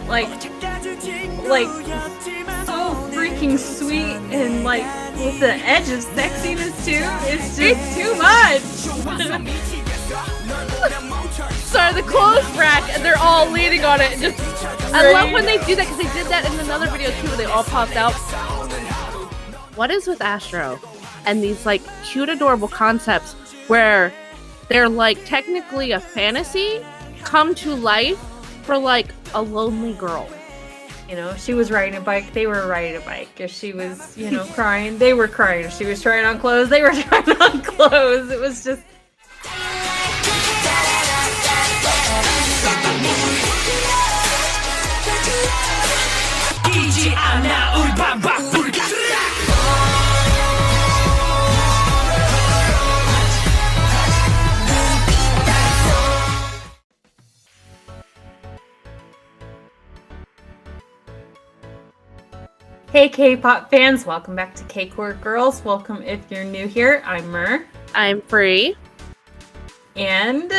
like so freaking sweet and like with the edge of sexiness too. It's just too much. Sorry, the clothes rack, and they're all leaning on it. Just, I love when they do that because they did that in another video too, where they all popped out. What is with Astro and these like cute, adorable concepts where they're like technically a fantasy come to life for like a lonely girl? You know, she was riding a bike, they were riding a bike. If she was, you know, crying, they were crying. If she was trying on clothes, they were trying on clothes. It was just... Hey K-pop fans, welcome back to k-cordgirls. Welcome if you're new here. I'm Mer. I'm Free. And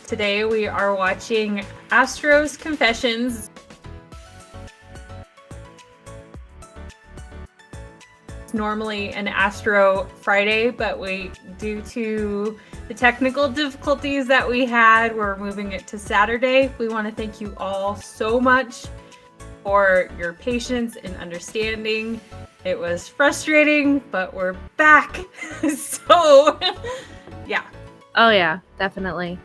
today we are watching Astro's Confessions. It's normally an Astro Friday, but due to the technical difficulties that we had, we're moving it to Saturday. We want to thank you all so much for your patience and understanding. It was frustrating, but we're back. So, yeah. Oh yeah, definitely.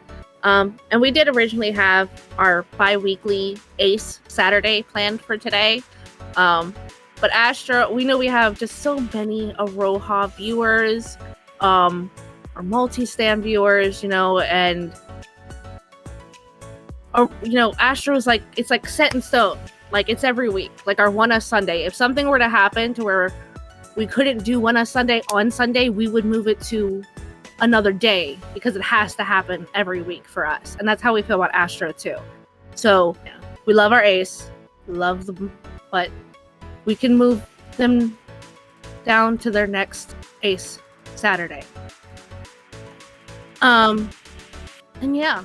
And we did originally have our bi-weekly Ace Saturday planned for today. But Astro, we know we have just so many Aroha viewers, or multi-stan viewers, you know, and Astro is like, it's like set in stone. Like, it's every week, like our One Us Sunday. If something were to happen to where we couldn't do One Us Sunday on Sunday, we would move it to another day because it has to happen every week for us. And that's how we feel about Astro too. So yeah. We love our Ace, love them, but we can move them down to their next Ace Saturday. And yeah.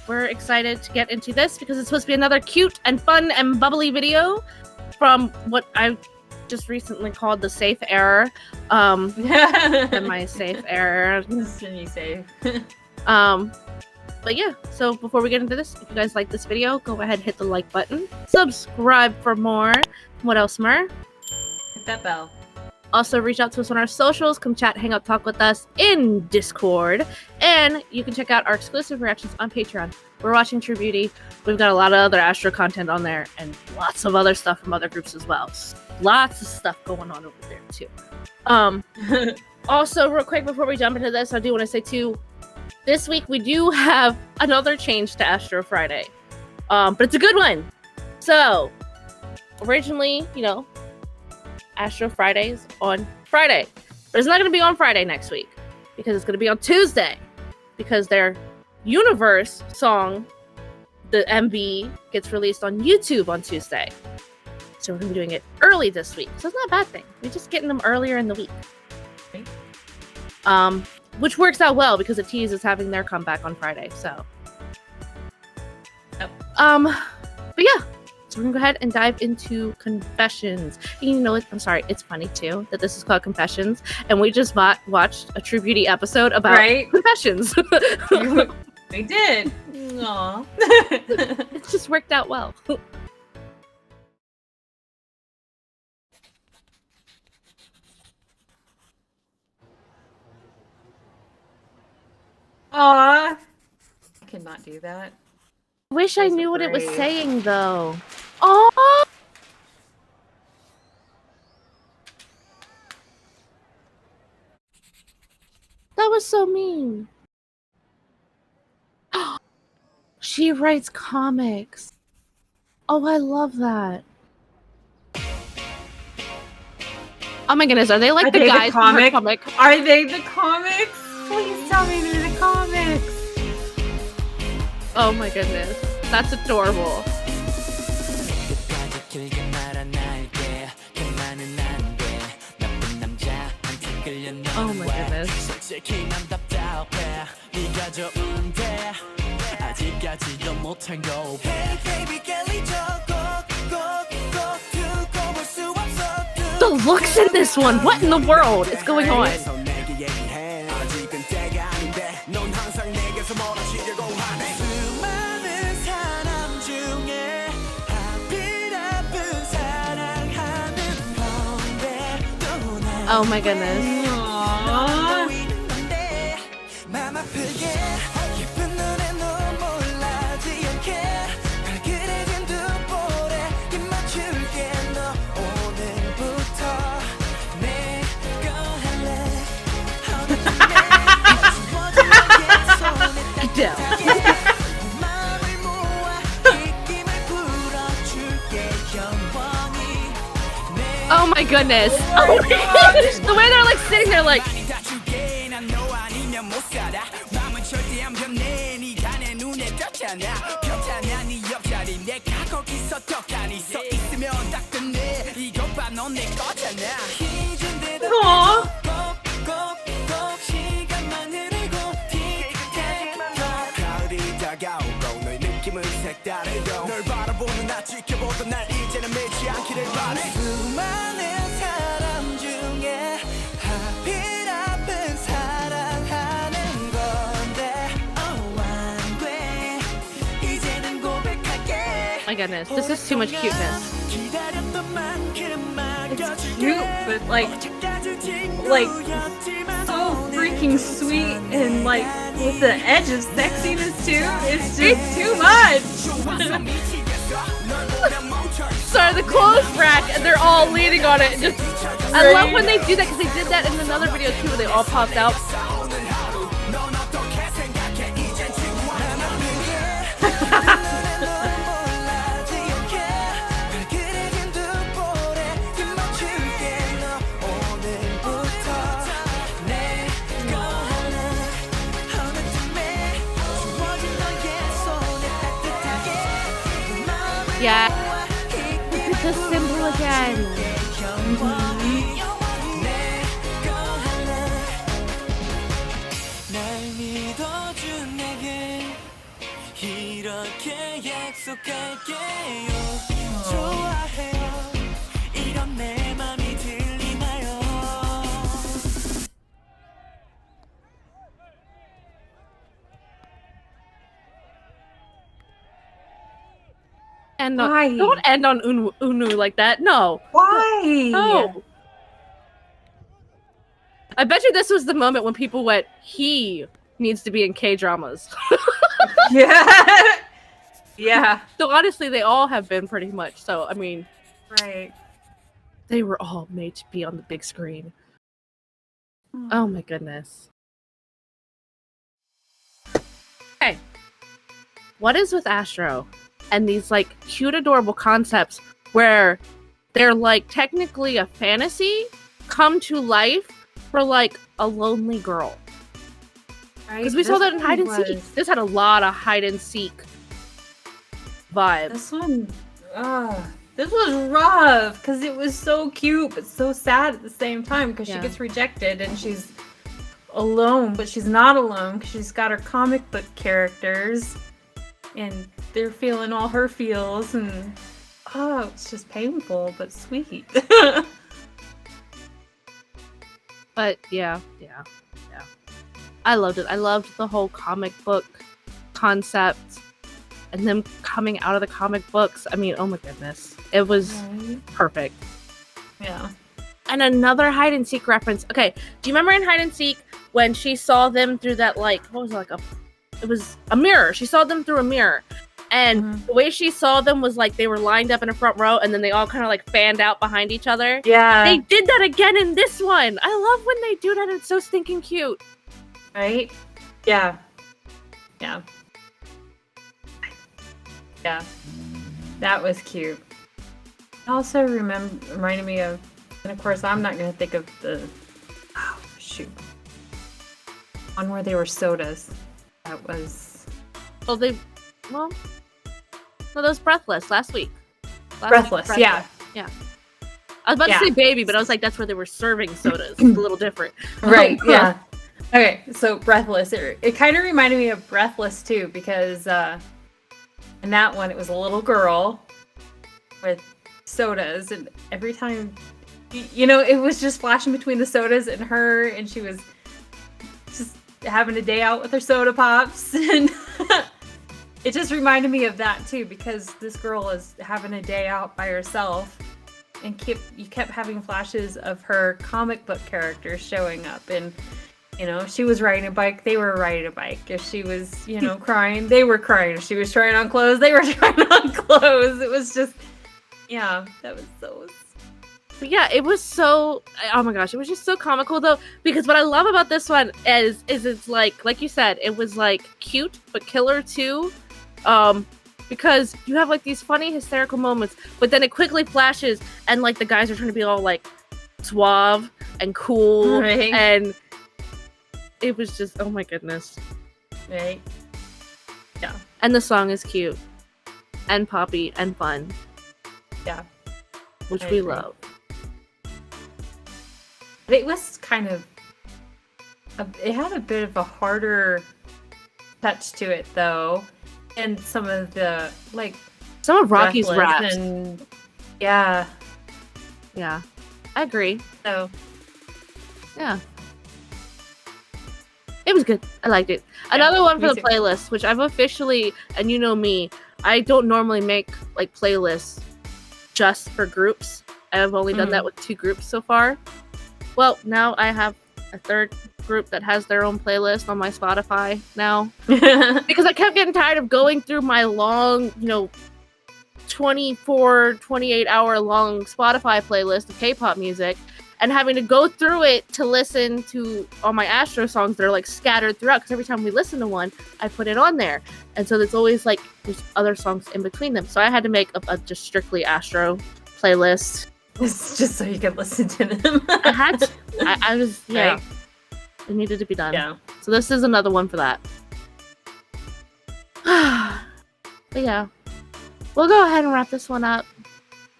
We're excited to get into this because it's supposed to be another cute and fun and bubbly video from what I just recently called the safe error. Semi-safe error. Semi-safe. But yeah, so before we get into this, if you guys like this video, go ahead and hit the like button. Subscribe for more. What else, Mer? Hit that bell. Also, reach out to us on our socials. Come chat, hang out, talk with us in Discord. And you can check out our exclusive reactions on Patreon. We're watching True Beauty. We've got a lot of other Astro content on there and lots of other stuff from other groups as well. Lots of stuff going on over there, too. Also, real quick, before we jump into this, I do want to say, too, this week we do have another change to Astro Friday. But it's a good one. So, originally, you know, Astro Fridays on Friday, but it's not going to be on Friday next week because it's going to be on Tuesday because their Universe song, the MV, gets released on YouTube on Tuesday. So we're going to be doing it early this week. So it's not a bad thing. We're just getting them earlier in the week. Okay. Which works out well because the Tease is having their comeback on Friday. So, yep. But yeah. So we're gonna go ahead and dive into Confessions. And you know what? I'm sorry, it's funny too that this is called Confessions, and we just watched a True Beauty episode about confessions. We did. Aww. It just worked out well. Aww. I could not do that. Wish I knew what it was saying though. Oh, that was so mean. She writes comics. Oh, I love that. Oh my goodness, are they like the guys from her comic? Are they the comics? Please tell me they're the comics. Oh my goodness, that's adorable. Oh my goodness. The looks in this one. What in the world is going on? Oh my goodness. Aww. Get down. Oh my goodness. Oh my gosh. The way they're like sitting there like Aww. my goodness, this is too much cuteness. It's cute, but like so freaking sweet and like with the edge of sexiness too. It's just too much. Sorry, the clothes rack and they're all leaning on it. And just, I love when they do that because they did that in another video too where they all popped out. Yeah. Look at the symbol again. And Why? don't end on Unu like that. No. Why? No. I bet you this was the moment when people went, he needs to be in K-dramas. Yeah. Yeah. So honestly, they all have been pretty much. So, I mean, Right. they were all made to be on the big screen. Oh my goodness. Okay. What is with Astro and these like cute, adorable concepts where they're like technically a fantasy come to life for like a lonely girl? Right. Because we saw that in hide and was- seek. This had a lot of hide and seek vibes. This one, this was rough because it was so cute but so sad at the same time because Yeah. she gets rejected and she's alone, but she's not alone because she's got her comic book characters and they're feeling all her feels and it's just painful but sweet. But yeah. I loved it. I loved the whole comic book concept and them coming out of the comic books. I mean, oh my goodness. It was Right? perfect. Yeah. And another hide and seek reference. Okay, do you remember in hide and seek when she saw them through that like what was it, like it was a mirror. She saw them through a mirror. And the way she saw them was like they were lined up in a front row and then they all kind of like fanned out behind each other. Yeah. They did that again in this one. I love when they do that. It's so stinking cute. Right? Yeah. Yeah. Yeah. That was cute. It also reminded me of, and of course I'm not going to think of the, one where they were sodas. That was... No, that was Breathless last week. Breathless, yeah. Yeah. I was about Yeah. to say baby, but I was like, that's where they were serving sodas. It's a little different. Right, yeah. Okay, so Breathless. It kind of reminded me of Breathless too, because in that one it was a little girl with sodas, and every time, you know, it was just flashing between the sodas and her, and she was just having a day out with her soda pops, and it just reminded me of that too, because this girl is having a day out by herself, and you kept having flashes of her comic book characters showing up, and you know, she was riding a bike, they were riding a bike. If she was, you know, crying, they were crying. If she was trying on clothes, they were trying on clothes. It was just, yeah, that was so. But yeah, it was so, oh my gosh, it was just so comical though, because what I love about this one is it's like you said, it was like cute but killer too, because you have like these funny hysterical moments, but then it quickly flashes and like the guys are trying to be all like suave and cool, right. And it was just, oh my goodness, right? Yeah, and the song is cute and poppy and fun, yeah, which we love. It was kind of, it had a bit of a harder touch to it though, and some of the like some of Rocky's raps, and yeah, I agree. So yeah, it was good. I liked it. Another one for the playlist, which I've officially, and you know me, I don't normally make like playlists just for groups. I've only done that with 2 groups so far. Well, now I have a 3rd group that has their own playlist on my Spotify now. Because I kept getting tired of going through my long, 24, 28 hour long Spotify playlist of K-pop music and having to go through it to listen to all my Astro songs that are like scattered throughout, because every time we listen to one, I put it on there. And so it's always like there's other songs in between them. So I had to make a just strictly Astro playlist. It's just so you can listen to them. I had to. I was, right. It needed to be done. Yeah. So this is another one for that. But yeah, we'll go ahead and wrap this one up.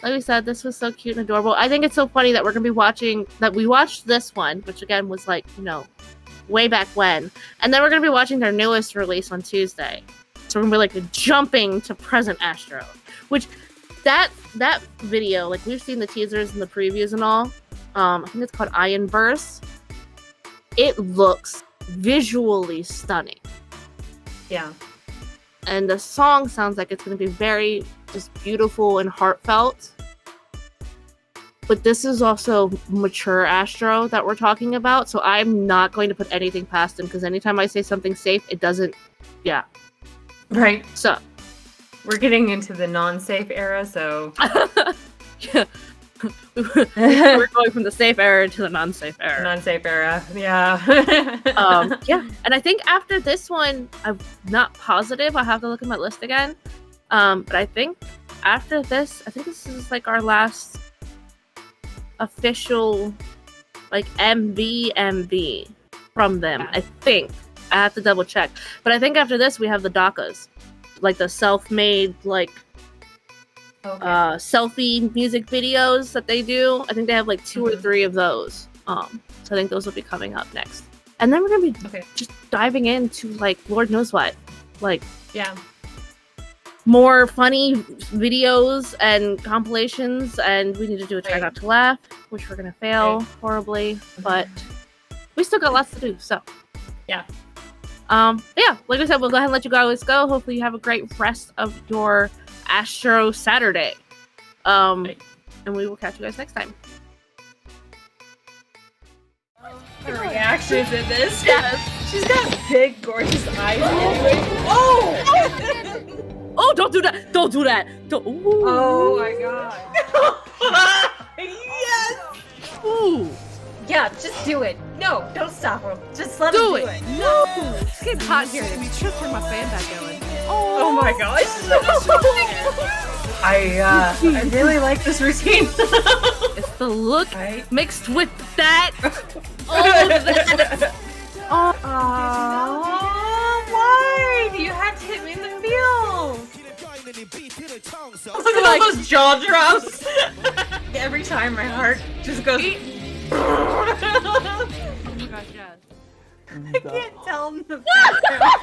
Like we said, this was so cute and adorable. I think it's so funny that we watched this one, which again was like, way back when. And then we're going to be watching their newest release on Tuesday. So we're going to be like jumping to present Astro, which that video, like we've seen the teasers and the previews and all. I think it's called Iron Burst. It looks visually stunning. Yeah. And the song sounds like it's going to be very just beautiful and heartfelt. But this is also mature Astro that we're talking about, so I'm not going to put anything past them, because anytime I say something safe, it doesn't, Right. So. We're getting into the non-safe era, so... Yeah. We're going from the safe era to the non-safe era. Non-safe era, yeah. Yeah, and I think after this one, I'm not positive. I have to look at my list again. But I think after this, this is like our last official, like MV from them. Yeah. I think I have to double check, but I think after this we have the DACAs, like the self-made like. Okay. Selfie music videos that they do. I think they have like 2 or 3 of those. So I think those will be coming up next. And then we're gonna be just diving into like Lord knows what. Like more funny videos and compilations, and we need to do a try not to laugh, which we're gonna fail horribly, but we still got lots to do, so yeah, like I said, we'll go ahead and let you guys go. Hopefully you have a great rest of your Astro Saturday. And we will catch you guys next time. The reactions in this. Yes. She's got big, gorgeous eyes anyway. Oh! Oh, don't do that! Don't do that! Don't. Ooh. Oh my god. Yes! Ooh. Yeah, just do it. No, don't stop her. Just let her do it. No! It's getting hot here. Let's turn my fan back going. Oh my gosh. I really like this routine. It's the look mixed with that. Why? You had to hit me in the feels. Look at all those jaw drops. Every time my heart just goes. Oh my gosh, yes. I can't tell in the background.